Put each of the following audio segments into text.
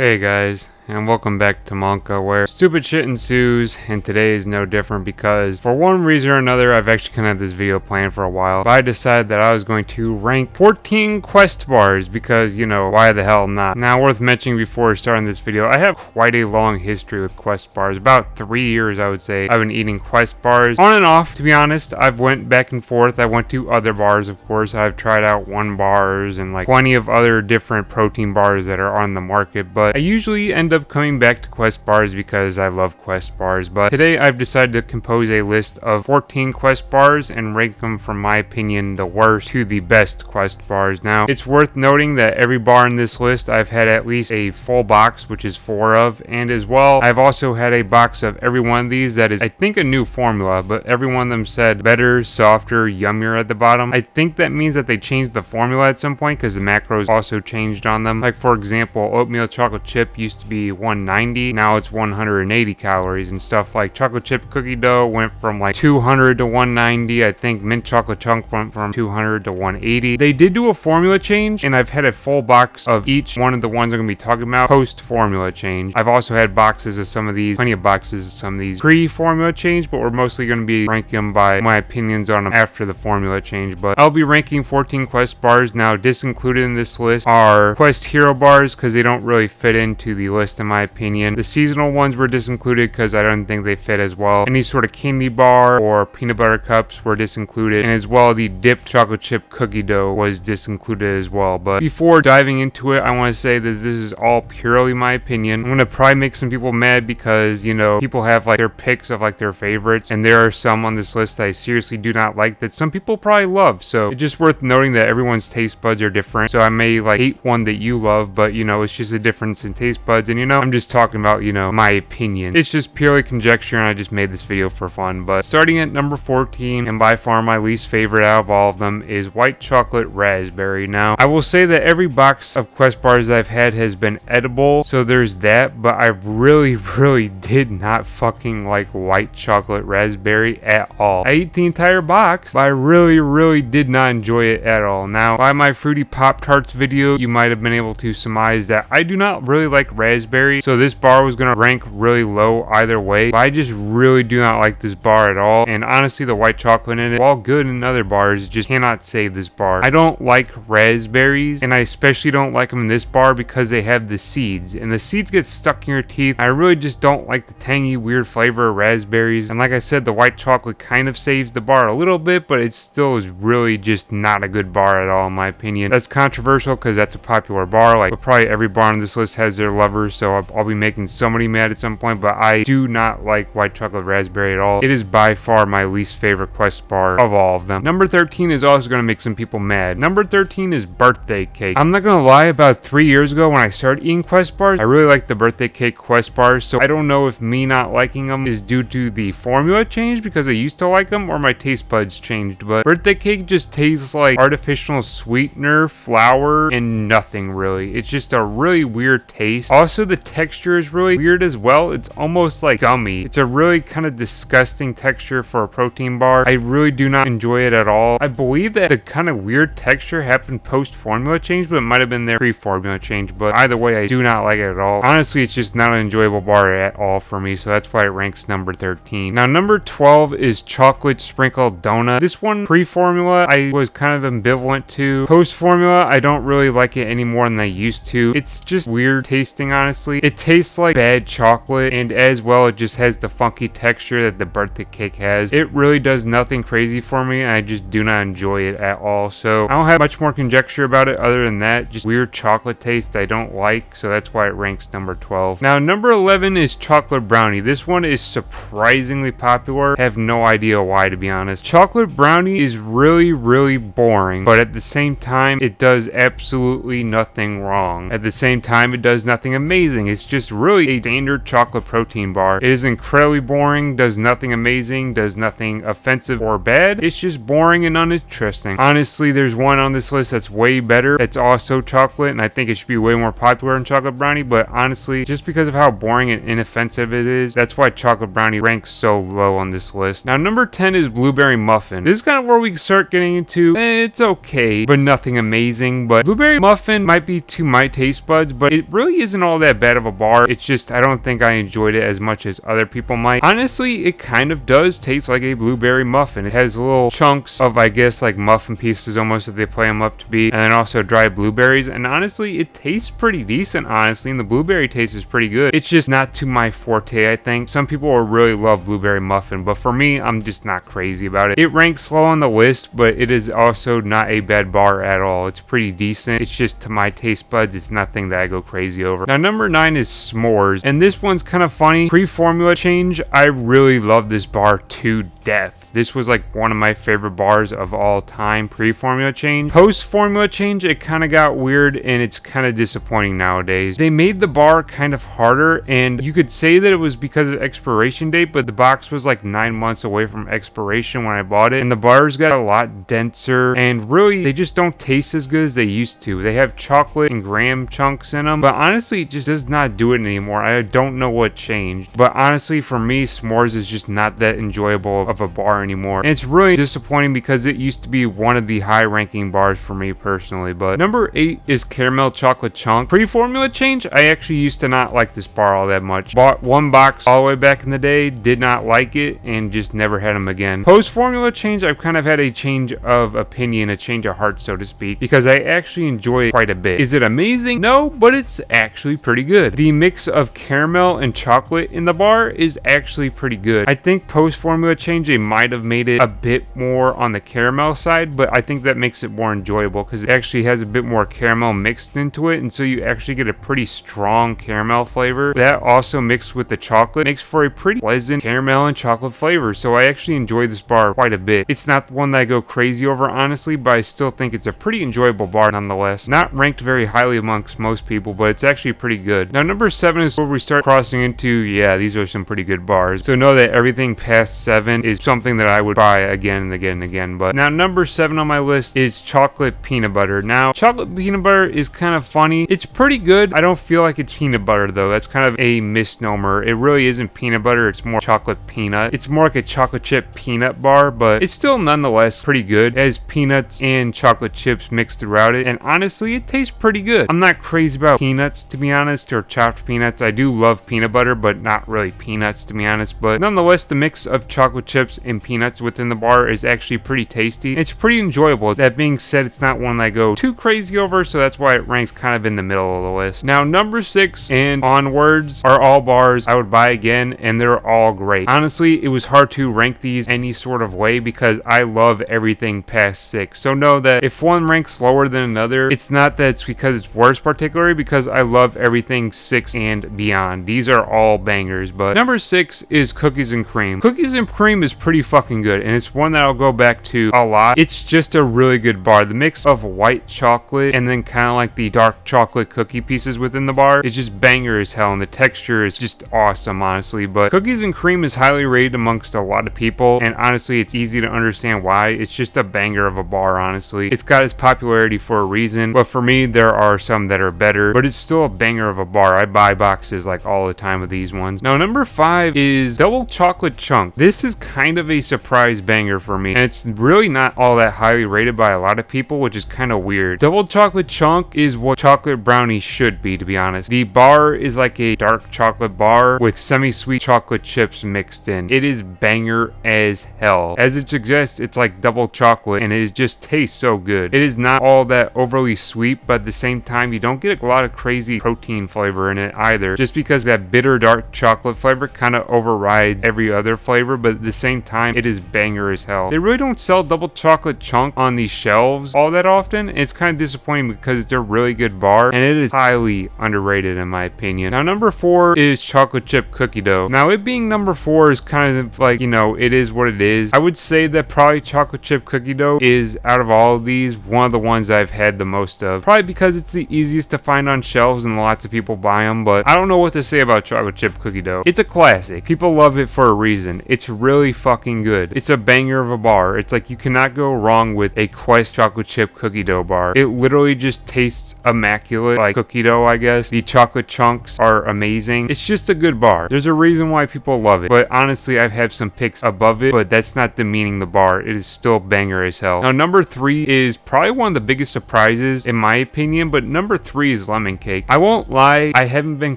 Hey guys, and welcome back to Monka, where stupid shit ensues, and today is no different because, for one reason or another, I've actually kind of had this video planned for a while, but I decided that I was going to rank 14 quest bars because, you know, why the hell not? Now, worth mentioning before starting this video, I have quite a long history with quest bars. About 3 years, I would say, I've been eating quest bars. On and off, to be honest. I've went back and forth. I went to other bars, of course. I've tried out one bars and like plenty of other different protein bars that are on the market, but I usually end up coming back to quest bars because I love quest bars. But today I've decided to compose a list of 14 quest bars and rank them from my opinion the worst to the best quest bars. Now, it's worth noting that every bar in this list I've had at least a full box, which is 4 of, and as well I've also had a box of every one of these that is I think a new formula, but every one of them said better, softer, yummier at the bottom. I think that means that they changed the formula at some point because the macros also changed on them. Like for example, oatmeal chocolate chip used to be 190, now it's 180 calories, and stuff like chocolate chip cookie dough went from like 200 to 190. I think mint chocolate chunk went from 200 to 180. They did do a formula change, and I've had a full box of each one of the ones I'm going to be talking about post formula change. I've also had boxes of some of these, plenty of boxes of some of these pre-formula change, but we're mostly going to be ranking them by my opinions on them after the formula change. But I'll be ranking 14 quest bars. Now, disincluded in this list are quest hero bars because they don't really fit into the list in my opinion. The seasonal ones were disincluded because I don't think they fit as well. Any sort of candy bar or peanut butter cups were disincluded, and as well the dipped chocolate chip cookie dough was disincluded as well. But before diving into it, I want to say that this is all purely my opinion. I'm going to probably make some people mad because, you know, people have like their picks of like their favorites, and there are some on this list that I seriously do not like that some people probably love. So it's just worth noting that everyone's taste buds are different. So I may like hate one that you love, but you know, it's just a difference in taste buds, and you know, I'm just talking about, you know, my opinion. It's just purely conjecture, and I just made this video for fun. But starting at number 14, and by far my least favorite out of all of them, is white chocolate raspberry. Now, I will say that every box of quest bars that I've had has been edible, so there's that, but I really did not fucking like white chocolate raspberry at all. I ate the entire box, but I really did not enjoy it at all. Now, by my Fruity Pop-Tarts video, you might have been able to surmise that I do not really like raspberry, so this bar was going to rank really low either way, but I just really do not like this bar at all. And honestly, the white chocolate in it, while good in other bars, just cannot save this bar. I don't like raspberries, and I especially don't like them in this bar because they have the seeds, and the seeds get stuck in your teeth. I really just don't like the tangy, weird flavor of raspberries, and like I said, the white chocolate kind of saves the bar a little bit, but it still is really just not a good bar at all in my opinion. That's controversial because that's a popular bar, like probably every bar on this list has their lovers, so I'll be making somebody mad at some point, but I do not like white chocolate raspberry at all. It is by far my least favorite quest bar of all of them. Number 13 is also going to make some people mad. Number 13 is birthday cake. I'm not going to lie, about 3 years ago when I started eating quest bars, I really liked the birthday cake quest bars, so I don't know if me not liking them is due to the formula change because I used to like them or my taste buds changed, but birthday cake just tastes like artificial sweetener, flour, and nothing really. It's just a really weird taste. Also, the texture is really weird as well. It's almost like gummy. It's a really kind of disgusting texture for a protein bar. I really do not enjoy it at all. I believe that the kind of weird texture happened post formula change, but it might have been their pre-formula change, but either way, I do not like it at all. Honestly, it's just not an enjoyable bar at all for me, so that's why it ranks number 13. Now, number 12 is chocolate sprinkled donut. This one, pre-formula, I was kind of ambivalent to. Post-formula, I don't really like it any more than I used to. It's just weird tasting, honestly. It tastes like bad chocolate, and as well, it just has the funky texture that the birthday cake has. It really does nothing crazy for me, and I just do not enjoy it at all. So I don't have much more conjecture about it other than that. Just weird chocolate taste I don't like, so that's why it ranks number 12. Now, number 11 is chocolate brownie. This one is surprisingly popular. I have no idea why, to be honest. Chocolate brownie is really boring, but at the same time, it does absolutely nothing wrong. At the same time, it does nothing amazing. It's just really a standard chocolate protein bar. It is incredibly boring, does nothing amazing, does nothing offensive or bad. It's just boring and uninteresting. Honestly, there's one on this list that's way better. It's also chocolate, and I think it should be way more popular than chocolate brownie, but honestly, just because of how boring and inoffensive it is, that's why chocolate brownie ranks so low on this list. Now, number 10 is blueberry muffin. This is kind of where we start getting into, it's okay, but nothing amazing. But blueberry muffin might be to my taste buds, but it really isn't all that that bad of a bar. It's just I don't think I enjoyed it as much as other people might. Honestly, it kind of does taste like a blueberry muffin. It has little chunks of, I guess, like muffin pieces almost that they play them up to be, and then also dried blueberries. And honestly, it tastes pretty decent, honestly, and the blueberry taste is pretty good. It's just not to my forte, I think. Some people will really love blueberry muffin, but for me, I'm just not crazy about it. It ranks low on the list, but it is also not a bad bar at all. It's pretty decent. It's just to my taste buds, it's nothing that I go crazy over. Now, number 9 is s'mores, and this one's kind of funny. Pre-formula change, I really love this bar to death. This was like one of my favorite bars of all time, pre-formula change. Post-formula change, it kind of got weird and it's kind of disappointing nowadays. They made the bar kind of harder, and you could say that it was because of expiration date, but the box was like 9 months away from expiration when I bought it, and the bars got a lot denser, and really they just don't taste as good as they used to. They have chocolate and graham chunks in them, but honestly it just does not do it anymore. I don't know what changed, but honestly for me, s'mores is just not that enjoyable of a bar anymore, and it's really disappointing because it used to be one of the high ranking bars for me personally. But number 8 is caramel chocolate chunk. Pre-formula change, I actually used to not like this bar all that much. Bought one box all the way back in the day, did not like it, and just never had them again. Post-formula change, I've kind of had a change of opinion, a change of heart, so to speak, because I actually enjoy it quite a bit. Is it amazing? No, but it's actually pretty good. The mix of caramel and chocolate in the bar is actually pretty good. I think post-formula change, they might have made it a bit more on the caramel side, but I think that makes it more enjoyable because it actually has a bit more caramel mixed into it, and so you actually get a pretty strong caramel flavor. That also mixed with the chocolate makes for a pretty pleasant caramel and chocolate flavor, so I actually enjoy this bar quite a bit. It's not the one that I go crazy over, honestly, but I still think it's a pretty enjoyable bar nonetheless. Not ranked very highly amongst most people, but it's actually pretty good. Now, number 7 is where we start crossing into, yeah, these are some pretty good bars. So know that everything past 7 is something that I would buy again and again and again. But now number 7 on my list is chocolate peanut butter. Now, chocolate peanut butter is kind of funny. It's pretty good. I don't feel like it's peanut butter though. That's kind of a misnomer. It really isn't peanut butter. It's more chocolate peanut. It's more like a chocolate chip peanut bar, but it's still nonetheless pretty good. It has peanuts and chocolate chips mixed throughout it, and honestly, it tastes pretty good. I'm not crazy about peanuts, to be honest, or chopped peanuts. I do love peanut butter, but not really peanuts, to be honest. But nonetheless, the mix of chocolate chips and peanuts within the bar is actually pretty tasty. It's pretty enjoyable. That being said, it's not one that I go too crazy over, so that's why it ranks kind of in the middle of the list. Now, number 6 and onwards are all bars I would buy again, and they're all great. Honestly, it was hard to rank these any sort of way because I love everything past 6. So know that if one ranks lower than another, it's not that it's because it's worse particularly, because I love everything 6 and beyond. These are all bangers. But number 6 is cookies and cream. Cookies and cream is pretty fucking good, and it's one that I'll go back to a lot. It's just a really good bar. The mix of white chocolate and then kind of like the dark chocolate cookie pieces within the bar is just banger as hell, and the texture is just awesome, honestly. But cookies and cream is highly rated amongst a lot of people, and honestly, it's easy to understand why. It's just a banger of a bar, honestly. It's got its popularity for a reason, but for me, there are some that are better, but it's still a banger of a bar. I buy boxes like all the time of these ones. Now, number 5 is double chocolate chunk. This is kind of a surprise banger for me, and it's really not all that highly rated by a lot of people, which is kind of weird. Double chocolate chunk is what chocolate brownie should be, to be honest. The bar is like a dark chocolate bar with semi-sweet chocolate chips mixed in. It is banger as hell. As it suggests, it's like double chocolate, and it just tastes so good. It is not all that overly sweet, but at the same time, you don't get a lot of crazy protein flavor in it either, just because that bitter dark chocolate flavor kind of overrides every other flavor, but at the same time, it is banger as hell. They really don't sell double chocolate chunk on these shelves all that often. It's kind of disappointing because it's a really good bar, and it is highly underrated in my opinion. Now, number 4 is chocolate chip cookie dough. Now, it being number 4 is kind of like, you know, it is what it is. I would say that probably chocolate chip cookie dough is, out of all of these, one of the ones I've had the most of. Probably because it's the easiest to find on shelves and lots of people buy them, but I don't know what to say about chocolate chip cookie dough. It's a classic. People love it for a reason. It's really fucking good. It's a banger of a bar. It's like you cannot go wrong with a Quest chocolate chip cookie dough bar. It literally just tastes immaculate, like cookie dough, I guess. The chocolate chunks are amazing. It's just a good bar. There's a reason why people love it, but honestly, I've had some picks above it, but that's not demeaning the bar. It is still banger as hell. Now, number 3 is probably one of the biggest surprises in my opinion, but number 3 is lemon cake. I won't lie, lie, I haven't been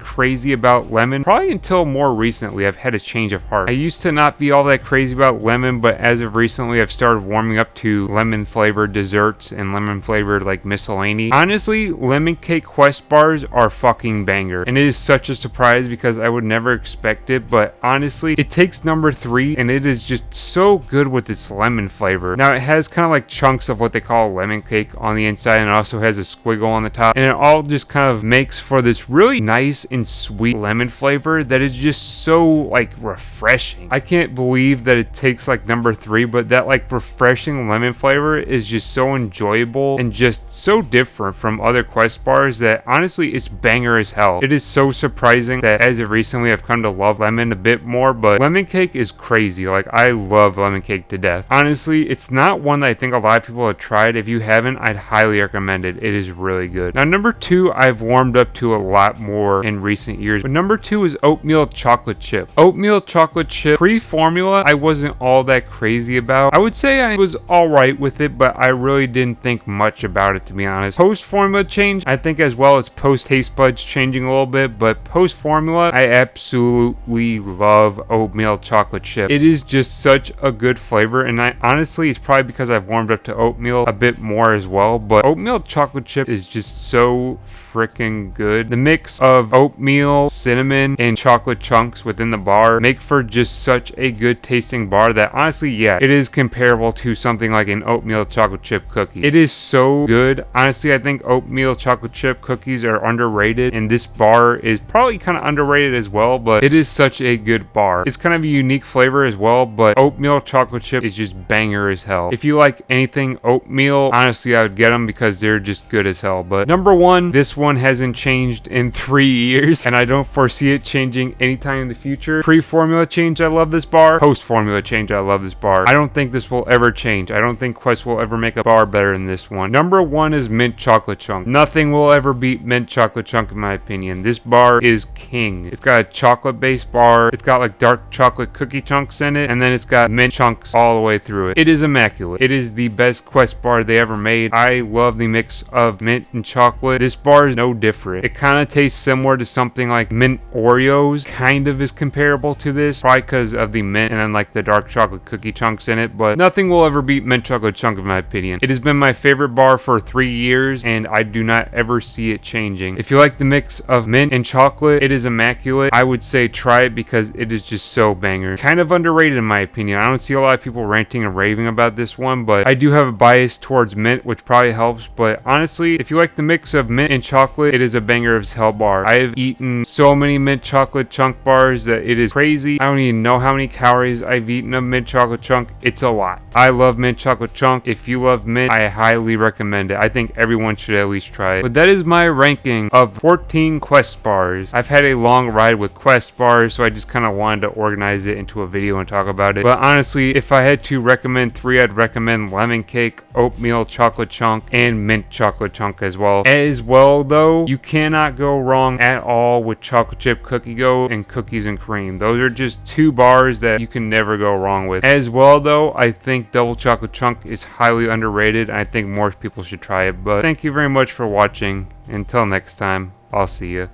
crazy about lemon probably until more recently. I've had a change of heart. I used to not be all that crazy about lemon, but as of recently, I've started warming up to lemon flavored desserts and lemon flavored like miscellany. Honestly, lemon cake Quest bars are fucking banger, and it is such a surprise because I would never expect it, but honestly, it takes number 3 and it is just so good with its lemon flavor. Now, it has kind of like chunks of what they call lemon cake on the inside, and it also has a squiggle on the top, and it all just kind of makes for this really nice and sweet lemon flavor that is just so like refreshing. I can't believe that it takes like number 3, but that like refreshing lemon flavor is just so enjoyable and just so different from other Quest bars that honestly it's banger as hell. It is so surprising that as of recently I've come to love lemon a bit more, but lemon cake is crazy. Like, I love lemon cake to death. Honestly, it's not one that I think a lot of people have tried. If you haven't, I'd highly recommend it. It is really good. Now, number 2 I've warmed up to a lot more in recent years, but number 2 is oatmeal chocolate chip. Oatmeal chocolate chip pre-formula I wasn't all that crazy about. I would say I was alright with it, but I really didn't think much about it, to be honest. Post-formula change, I think, as well as post-taste buds changing a little bit, but post-formula, I absolutely love oatmeal chocolate chip. It is just such a good flavor, and I honestly, it's probably because I've warmed up to oatmeal a bit more as well, but oatmeal chocolate chip is just so freaking good. The mix of oatmeal, cinnamon, and chocolate chunks within the bar make for just such a good tasting bar that honestly, yeah, it is comparable to something like an oatmeal chocolate chip cookie. It is so good. Honestly, I think oatmeal chocolate chip cookies are underrated, and this bar is probably kind of underrated as well, but it is such a good bar. It's kind of a unique flavor as well, but oatmeal chocolate chip is just banger as hell. If you like anything oatmeal, honestly, I would get them because they're just good as hell. But number 1, this one hasn't changed in 3 years, and I don't foresee it changing anytime in the future. Pre-formula change, I love this bar. Post-formula change, I love this bar. I don't think this will ever change. I don't think Quest will ever make a bar better than this one. Number 1 is mint chocolate chunk. Nothing will ever beat mint chocolate chunk in my opinion. This bar is king. It's got a chocolate based bar. It's got like dark chocolate cookie chunks in it, and then it's got mint chunks all the way through it. It is immaculate. It is the best Quest bar they ever made. I love the mix of mint and chocolate. This bar is no different. It kind of tastes similar to something like mint Oreos. Kind of is comparable to this, probably because of the mint and then like the dark chocolate cookie chunks in it, but nothing will ever beat mint chocolate chunk in my opinion. It has been my favorite bar for 3 years, and I do not ever see it changing. If you like the mix of mint and chocolate, it is immaculate. I would say try it because it is just so banger. Kind of underrated in my opinion. I don't see a lot of people ranting and raving about this one, but I do have a bias towards mint, which probably helps. But honestly, if you like the mix of mint and chocolate, it is a banger of hell bar. I have eaten so many mint chocolate chunk bars that it is crazy. I don't even know how many calories I've eaten of mint chocolate chunk. It's a lot. I love mint chocolate chunk. If you love mint, I highly recommend it. I think everyone should at least try it. But that is my ranking of 14 Quest bars. I've had a long ride with Quest bars, so I just kind of wanted to organize it into a video and talk about it. But honestly, if I had to recommend 3, I'd recommend lemon cake, oatmeal chocolate chunk, and mint chocolate chunk as well. As well though, you cannot go wrong at all with chocolate chip cookie dough and cookies and cream. Those are just 2 bars that you can never go wrong with. As well though, I think double chocolate chunk is highly underrated, and I think more people should try it. But thank you very much for watching. Until next time, I'll see you.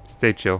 Stay chill.